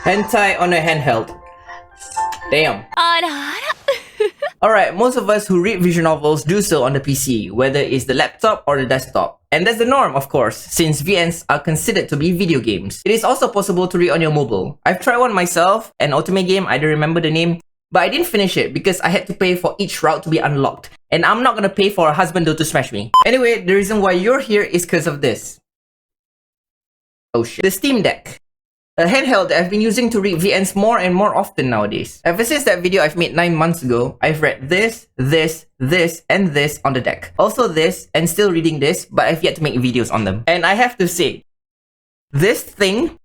Hentai on a handheld. Damn. Alright, most of us who read visual novels do so on the PC, whether it's the laptop or the desktop. And that's the norm, of course, since VNs are considered to be video games. It is also possible to read on your mobile. I've tried one myself, an ultimate game, I don't remember the name, but I didn't finish it because I had to pay for each route to be unlocked. And I'm not gonna pay for a husband though to smash me. Anyway, the reason why you're here is because of this. Oh shit. The Steam Deck. A handheld that I've been using to read VNs more and more often nowadays. Ever since that video I've made 9 months ago, I've read this, and this on the deck. Also this, and still reading this, but I've yet to make videos on them. And I have to say, this thing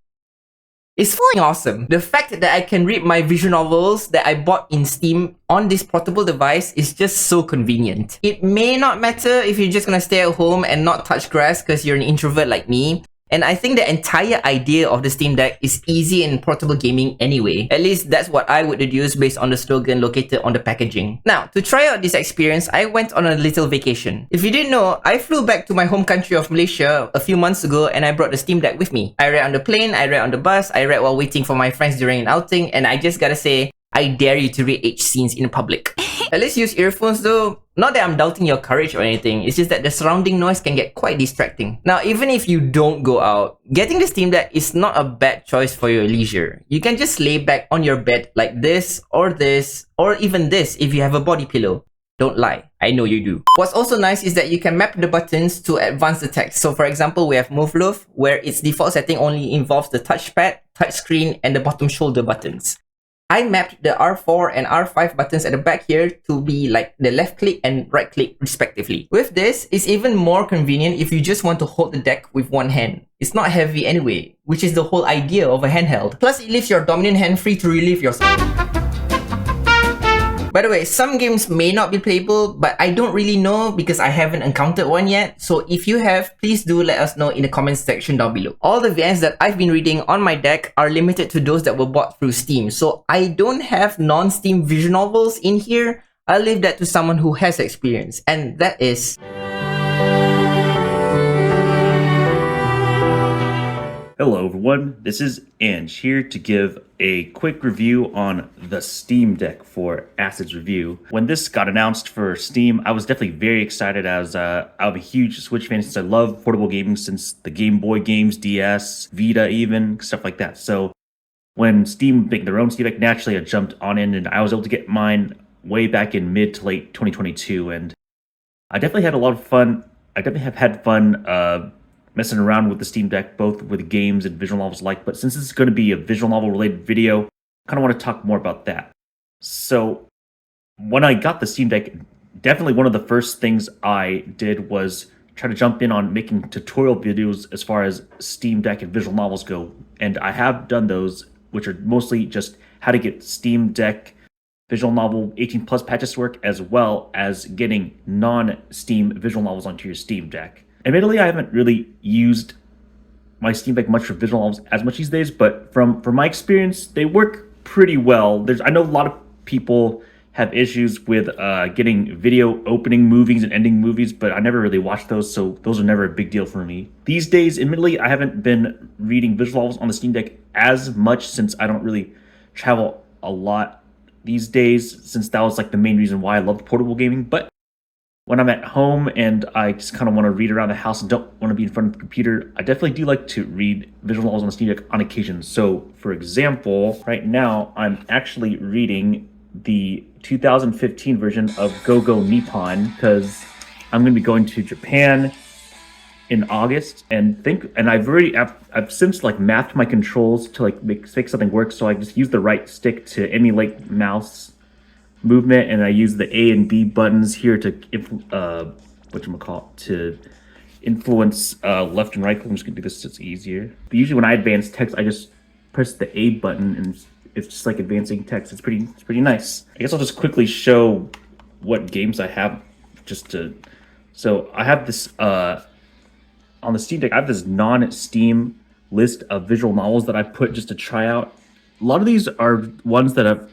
is fucking awesome. The fact that I can read my visual novels that I bought in Steam on this portable device is just so convenient. It may not matter if you're just gonna stay at home and not touch grass because you're an introvert like me. And I think the entire idea of the Steam Deck is easy and portable gaming anyway. At least that's what I would deduce based on the slogan located on the packaging. Now, to try out this experience, I went on a little vacation. If you didn't know, I flew back to my home country of Malaysia a few months ago and I brought the Steam Deck with me. I read on the plane, I read on the bus, I read while waiting for my friends during an outing, and I just gotta say, I dare you to read H scenes in public. At least use earphones though. Not that I'm doubting your courage or anything, it's just that the surrounding noise can get quite distracting. Now, even if you don't go out, getting the Steam Deck is not a bad choice for your leisure. You can just lay back on your bed like this, or even this if you have a body pillow. Don't lie, I know you do. What's also nice is that you can map the buttons to advance the text. So for example, we have Move Love, where its default setting only involves the touchpad, touchscreen, and the bottom shoulder buttons. I mapped the R4 and R5 buttons at the back here to be like the left click and right click respectively. With this, it's even more convenient if you just want to hold the deck with one hand. It's not heavy anyway, which is the whole idea of a handheld. Plus, it leaves your dominant hand free to relieve yourself. By the way, some games may not be playable, but I don't really know because I haven't encountered one yet. So if you have, please do let us know in the comments section down below. All the VNs that I've been reading on my deck are limited to those that were bought through Steam. So I don't have non-Steam visual novels in here. I'll leave that to someone who has experience. And that is... Hello everyone, this is Ange here to give a quick review on the Steam Deck for ASid's review. When this got announced for Steam, I was definitely very excited as I'm a huge Switch fan since I love portable gaming since the Game Boy games, DS, Vita even, stuff like that. So when Steam made their own Steam Deck, naturally I jumped on in and I was able to get mine way back in mid to late 2022 and I definitely had a lot of fun. I definitely have had fun messing around with the Steam Deck, both with games and visual novels alike, but since this is going to be a visual novel related video, I kind of want to talk more about that. So when I got the Steam Deck, definitely one of the first things I did was try to jump in on making tutorial videos as far as Steam Deck and visual novels go, and I have done those, which are mostly just how to get Steam Deck visual novel 18 plus patches to work, as well as getting non-Steam visual novels onto your Steam Deck. Admittedly, I haven't really used my Steam Deck much for visual novels as much these days, but from my experience, they work pretty well. I know a lot of people have issues with getting video opening movies and ending movies, but I never really watched those, so those are never a big deal for me. These days, admittedly, I haven't been reading visual novels on the Steam Deck as much since I don't really travel a lot these days, since that was like the main reason why I loved portable gaming, but when I'm at home and I just kind of want to read around the house and don't want to be in front of the computer, I definitely do like to read visual novels on the Steam Deck on occasion. So, for example, right now I'm actually reading the 2015 version of Go Go Nippon because I'm going to be going to Japan in August and I've since like mapped my controls to like make something work, so I just use the right stick to emulate mouse movement, and I use the A and B buttons here to influence left and right. I'm just gonna do this so it's easier. But usually when I advance text, I just press the A button and it's just like advancing text. It's pretty nice. I guess I'll just quickly show what games I have so I have this on the Steam Deck. I have this non-Steam list of visual novels that I put just to try out. A lot of these are ones that I've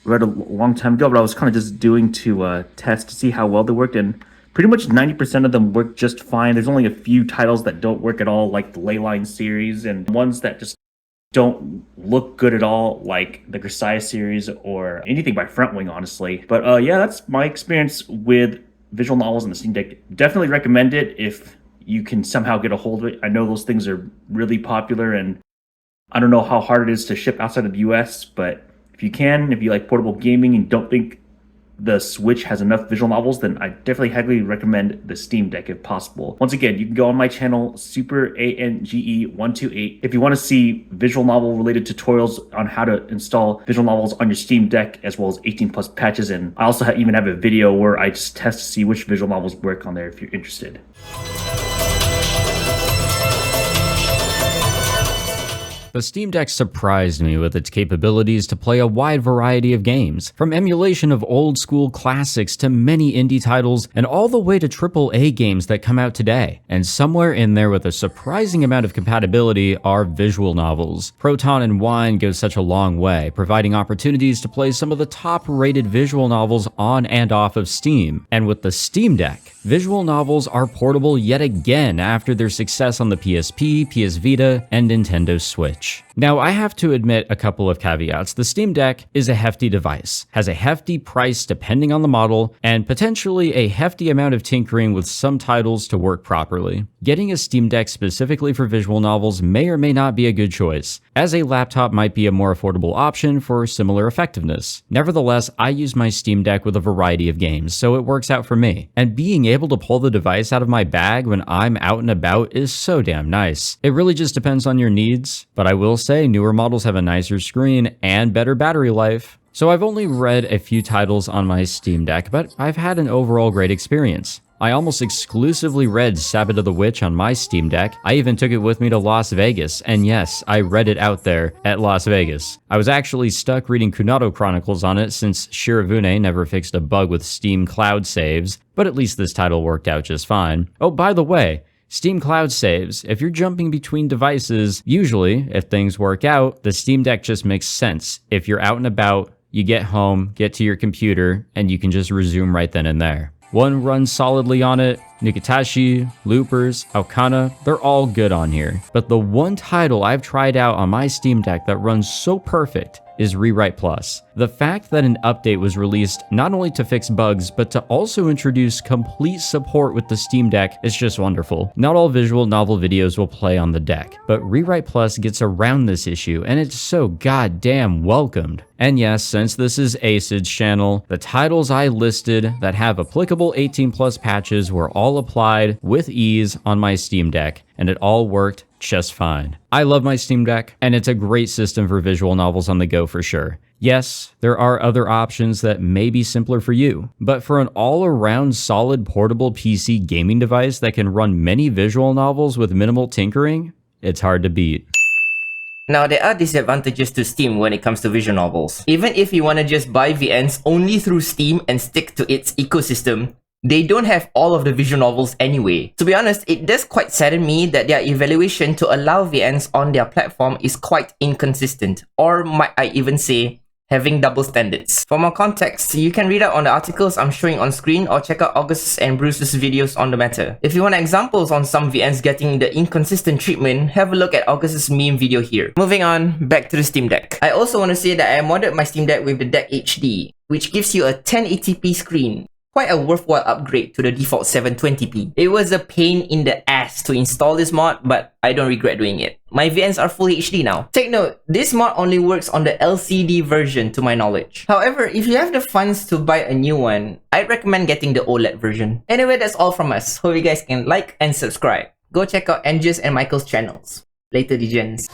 read a long time ago, but I was kind of just doing to test to see how well they worked, and pretty much 90% of them work just fine. There's only a few titles that don't work at all, like the Leyline series, and ones that just don't look good at all, like the Grisaya series or anything by Frontwing, honestly. But yeah, that's my experience with visual novels on the Steam Deck. Definitely recommend it if you can somehow get a hold of it. I know those things are really popular, and I don't know how hard it is to ship outside of the US, but if you can, if you like portable gaming and don't think the Switch has enough visual novels, then I definitely heavily recommend the Steam Deck if possible. Once again, you can go on my channel, SuperANGE128, if you want to see visual novel related tutorials on how to install visual novels on your Steam Deck, as well as 18 plus patches. And I also even have a video where I just test to see which visual novels work on there if you're interested. The Steam Deck surprised me with its capabilities to play a wide variety of games, from emulation of old-school classics to many indie titles, and all the way to AAA games that come out today. And somewhere in there with a surprising amount of compatibility are visual novels. Proton and Wine go such a long way, providing opportunities to play some of the top-rated visual novels on and off of Steam. And with the Steam Deck, visual novels are portable yet again after their success on the PSP, PS Vita, and Nintendo Switch. Now, I have to admit a couple of caveats. The Steam Deck is a hefty device, has a hefty price depending on the model, and potentially a hefty amount of tinkering with some titles to work properly. Getting a Steam Deck specifically for visual novels may or may not be a good choice, as a laptop might be a more affordable option for similar effectiveness. Nevertheless, I use my Steam Deck with a variety of games, so it works out for me. And being able to pull the device out of my bag when I'm out and about is so damn nice. It really just depends on your needs, but I will say newer models have a nicer screen and better battery life. So I've only read a few titles on my Steam Deck, but I've had an overall great experience. I almost exclusively read Sabbath of the Witch on my Steam Deck. I even took it with me to Las Vegas, and yes, I read it out there at Las Vegas. I was actually stuck reading Kunado Chronicles on it since Shirafune never fixed a bug with Steam Cloud saves, but at least this title worked out just fine. Oh, by the way, Steam Cloud saves. If you're jumping between devices, usually, if things work out, the Steam Deck just makes sense. If you're out and about, you get home, get to your computer, and you can just resume right then and there. One runs solidly on it. Nikitashi, Loopers, Aokana, they're all good on here. But the one title I've tried out on my Steam Deck that runs so perfect is Rewrite Plus. The fact that an update was released not only to fix bugs, but to also introduce complete support with the Steam Deck is just wonderful. Not all visual novel videos will play on the deck, but Rewrite Plus gets around this issue, and it's so goddamn welcomed. And yes, since this is ASid's channel, the titles I listed that have applicable 18 plus patches were all applied with ease on my Steam Deck, and it all worked just fine. I love my Steam Deck, and it's a great system for visual novels on the go for sure. Yes, there are other options that may be simpler for you, but for an all-around solid portable PC gaming device that can run many visual novels with minimal tinkering, it's hard to beat. Now, there are disadvantages to Steam when it comes to visual novels. Even if you want to just buy VNs only through Steam and stick to its ecosystem, they don't have all of the visual novels anyway. To be honest, it does quite sadden me that their evaluation to allow VNs on their platform is quite inconsistent, or might I even say, having double standards. For more context, you can read out on the articles I'm showing on screen or check out August's and Bruce's videos on the matter. If you want examples on some VNs getting the inconsistent treatment, have a look at August's meme video here. Moving on, back to the Steam Deck. I also want to say that I modded my Steam Deck with the Deck HD, which gives you a 1080p screen. Quite a worthwhile upgrade to the default 720p. It was a pain in the ass to install this mod, but I don't regret doing it. My VNs are full HD now. Take note, this mod only works on the LCD version to my knowledge. However, if you have the funds to buy a new one, I'd recommend getting the OLED version. Anyway, that's all from us. Hope you guys can like and subscribe. Go check out Angie's and Michael's channels. Later, degens.